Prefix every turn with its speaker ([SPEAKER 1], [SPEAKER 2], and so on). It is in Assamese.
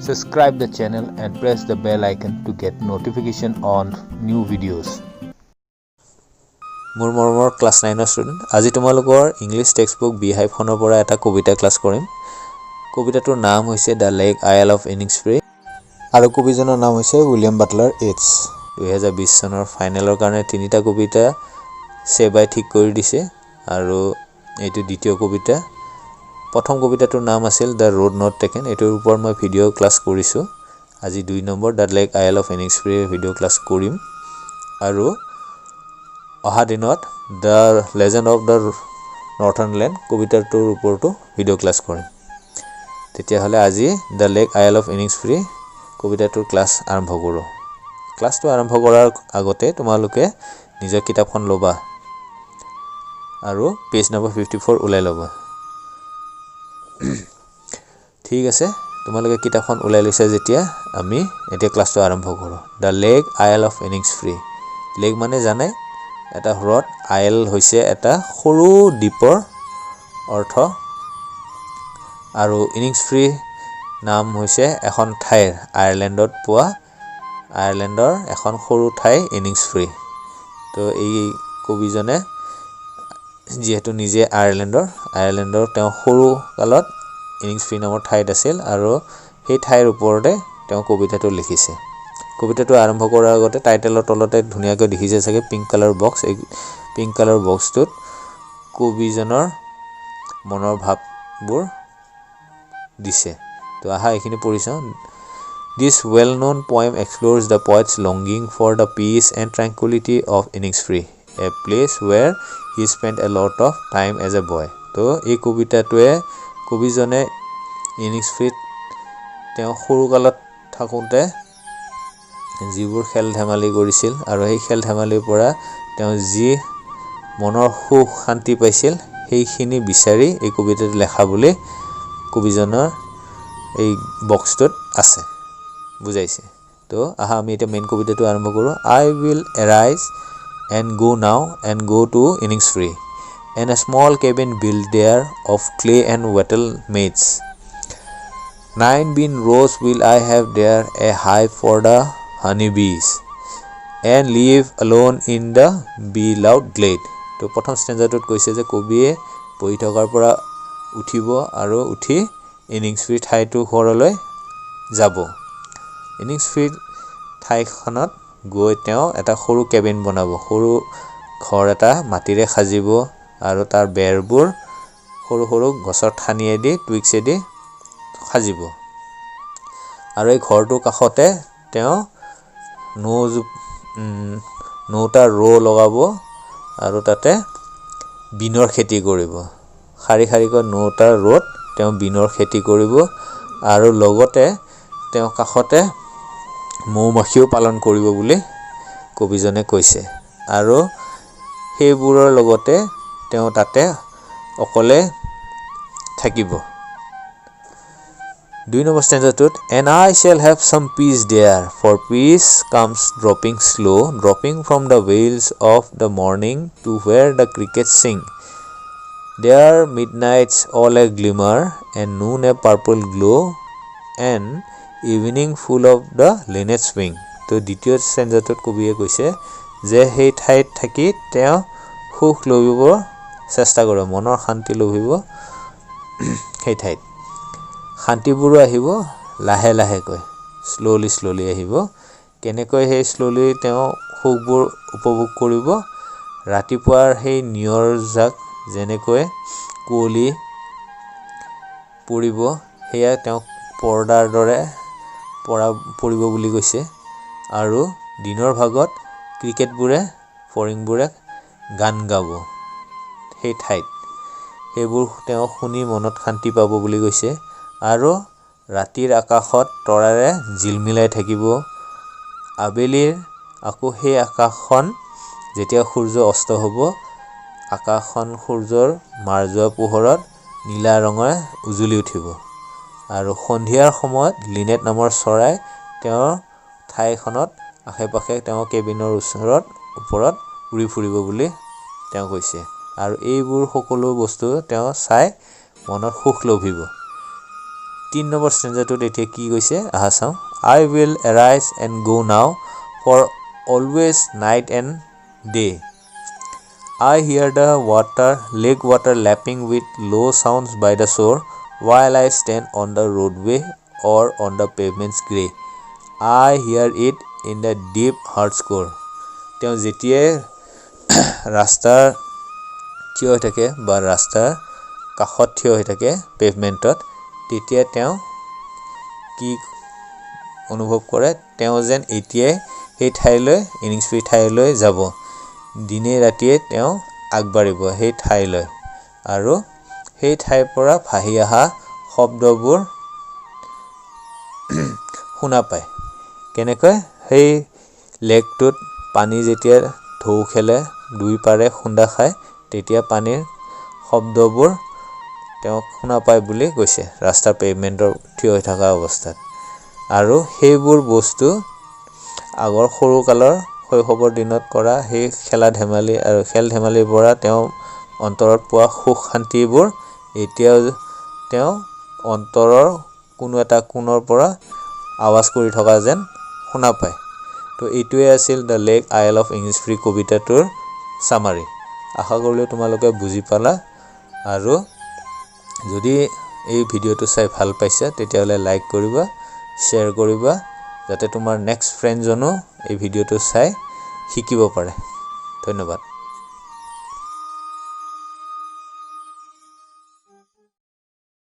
[SPEAKER 1] Subscribe the channel and press the bell icon to get notification on new videos.
[SPEAKER 2] মোৰ মৰমৰ ক্লাছ 9 ষ্টুডেণ্ট আজি তোমালোকৰ ইংলিছ টেক্সটবুক B5 খনৰ পৰা এটা কবিতা ক্লাছ কৰিম কবিতাটোৰ নাম হৈছে দ্য লেক আইল অফ ইনিংছফ্ৰী আৰু কবিজনৰ নাম হৈছে উইলিয়াম বাটলাৰ এইটছ 2020 চনৰ ফাইনেলৰ কাৰণে তিনিটা কবিতা সেবাই ঠিক কৰি দিছে আৰু এইটো দ্বিতীয় কবিতা প্ৰথম কবিতাটোৰ নাম আছিল দ্য ৰোড নট টেকেন এটোৰ ওপৰত মই ভিডিও ক্লাছ কৰিছো আজি 2 নম্বৰ দ্য লেক আইল অফ ইনিংছফ্ৰী ভিডিও ক্লাছ কৰিম আৰু অহা দিনত the legend of the northern land কবিতাটোৰ ওপৰতো ভিডিও ক্লাছ কৰিম তেতিয়া হলে আজি দ্য লেক আইল অফ ইনিংছফ্ৰী কবিতাটোৰ ক্লাছ আৰম্ভ কৰো ক্লাছটো আৰম্ভ কৰাৰ আগতে তোমালোকে নিজৰ কিতাপখন লবা আৰু পেজ নম্বৰ 54 উলাই লবা ঠিক আছে তোমালোকে কিতাপখন উলাই লৈছা যেতিয়া আমি এতিয়া ক্লাছটো আৰম্ভ কৰো দ্য লেক আইল অফ ইনিংছফ্ৰী লেক মানে জানে এটা হ্ৰদ আইল হৈছে এটা সৰু দ্বীপৰ অৰ্থ আৰু ইনিংছফ্ৰী নাম হৈছে এখন ঠাইৰ আয়াৰলেণ্ডত পোৱা আয়াৰলেণ্ডৰ এখন সৰু ঠাই ইনিংছফ্ৰী তো এই কবিজনে যেহেতু নিজে আয়াৰলেণ্ডৰ তেওঁ সৰু কালত ইনিংছফ্ৰী নামৰ ঠাইত আছিল আৰু সেই ঠাইৰ ওপৰতে তেওঁ কবিতাটো লিখিছে কবিতাটো আৰম্ভ কৰাৰ আগতে টাইটেলৰ তলতে ধুনীয়াকৈ দেখিছে চাগে পিংক কালাৰ বক্স এই পিংক কালাৰ বক্সটোত কবিজনৰ মনৰ ভাৱবোৰ দিছে তো আহা এখিনি পঢ়িছো This well-known poem explores the poet's longing for the peace and tranquility of Innisfree, a place where he spent a lot of time as a boy. তো এই কবিতাটোৱে কবিজনে ইনিংছফ্ৰীত তেওঁ সৰু কালত থাকোঁতে যিবোৰ খেল ধেমালি কৰিছিল আৰু সেই খেল ধেমালিৰ পৰা তেওঁ যি মনৰ সুখ শান্তি পাইছিল সেইখিনি বিচাৰি এই কবিতাটো লেখা বুলি কবিজনৰ এই বক্সটোত আছে বুজাইছে তো আহা আমি এটা মেইন কবিতাটো আৰম্ভ কৰো I will arise and go now and go to Innisfree and a small cabin built there of clay and wattle maids 9 bean rows will I have there a hive for the honeybees and live alone in the beloved glade তো প্ৰথম ষ্টেঞ্জাটোত কৈছে যে কবিয়ে বহি থকাৰ পৰা উঠিব আৰু উঠি ইনিংছফ্ৰী ঠাইটো ঘৰলৈ যাব ইনিংছফ্ৰী ঠাইখনত গৈ তেওঁ এটা সৰু কেবিন বনাব সৰু ঘৰ এটা মাটিৰে সাজিব আৰু তাৰ বেৰবোৰ সৰু সৰু গছৰ ঠানিয়েদি টুইক্সেদি সাজিব আৰু এই ঘৰটোৰ কাষতে তেওঁ নৌটা ৰো লগাব আৰু তাতে বিনৰ খেতি কৰিব খাৰি খাৰিকৈ নৌটা ৰোত তেওঁ বিনৰ খেতি কৰিব আৰু লগতে তেওঁ কাষতে মৌমাখিও পালন কৰিব বুলি কবিজনে কৈছে আৰু সেইবোৰৰ লগতে তেওঁ তাতে অকলে থাকিব 2 number ষ্টেঞ্জাটোত and I shall have some peace there for peace comes dropping from the veils of the morning to where the crickets sing there midnights all a glimmer and noon a purple glow and evening full of the linnet's wing তো দ্বিতীয় ষ্টেঞ্জাটোত কবিয়ে কৈছে যে সেই ঠাইত থাকি তেওঁ সুখ লভিব চেষ্টা কৰে মনৰ শান্তি লভিব সেই ঠাইত শান্তিবোৰো আহিব লাহে লাহেকৈ স্লোলি আহিব কেনেকৈ সেই স্লোলি তেওঁ সুখবোৰ উপভোগ কৰিব ৰাতিপুৱাৰ সেই নিয়ৰ জাক যেনেকৈ কুঁৱলী পৰিব সেয়া তেওঁ পৰ্দাৰ দৰে পৰিব বুলি কৈছে আৰু দিনৰ ভাগত ক্ৰিকেটবোৰে ফৰিংবোৰে গান গাব সেই ঠাইত সেইবোৰ তেওঁ শুনি মনত শান্তি পাব বুলি কৈছে আৰু ৰাতিৰ আকাশত তৰাৰে জিলমিলাই থাকিব আবেলিৰ আকৌ সেই আকাশখন যেতিয়া সূৰ্য অস্ত হ'ব আকাশখন সূৰ্যৰ মাৰজোৱা পোহৰত নীলা ৰঙে উজলি উঠিব আৰু সন্ধিয়াৰ সময়ত লিনেট নামৰ চৰাই তেওঁৰ ঠাইখনত আশেপাশে তেওঁ কেবিনৰ ওপৰত উৰি ফুৰিব বুলি তেওঁ কৈছে আৰু এইবোৰ সকলো বস্তু তেওঁ চাই মনত সুখ লভিব 3 নম্বৰ ষ্টেঞ্জাটোত এতিয়া কি কৈছে আহা চাওঁ I will arise and go now for always night and day I hear the lake water lapping with low sounds by the shore while I stand on the roadway or on the pavement's grey I hear it in the deep heart's core তেওঁ যেতিয়াই ৰাস্তাৰ থিয় হৈ থাকে বা ৰাস্তাৰ কাষত থিয় হৈ থাকে পেভমেণ্টত তেতিয়া তেওঁ কি অনুভৱ কৰে তেওঁ যেন এতিয়াই সেই ঠাইলৈ ইনিংছ ফ্ৰী ঠাইলৈ যাব দিনে ৰাতিয়ে তেওঁ আগবাঢ়িব সেই ঠাইলৈ আৰু সেই ঠাইৰ পৰা ভাহি অহা শব্দবোৰ শুনা পায় কেনেকৈ সেই লেকটোত পানী যেতিয়া ঢৌ খেলে দুই পাৰে খুন্দা খায় তেতিয়া পানীৰ শব্দবোৰ তেওঁ শুনা পায় বুলি কৈছে ৰাস্তাৰ পেভমেণ্টৰ থিয় হৈ থকা অৱস্থাত আৰু সেইবোৰ বস্তু আগৰ সৰুকালৰ শৈশৱৰ দিনত কৰা সেই খেলা ধেমালি আৰু খেল ধেমালিৰ পৰা তেওঁ অন্তৰত পোৱা সুখ শান্তিবোৰ এতিয়াও তেওঁ অন্তৰৰ কোনো এটা কোণৰ পৰা আৱাজ কৰি থকা যেন শুনা পায় তো এইটোৱে আছিল দ্য লেক আইল অফ ইনিংছ ফ্ৰী কবিতাটোৰ সামাৰি আশা কৰিলোঁ তোমালোকে বুজি পালা আৰু যদি এই ভিডিঅ'টো চাই ভাল পাইছা তেতিয়াহ'লে লাইক কৰিবা শ্বেয়াৰ কৰিবা যাতে তোমাৰ নেক্সট ফ্ৰেণ্ডজনো এই ভিডিঅ'টো চাই শিকিব পাৰে ধন্যবাদ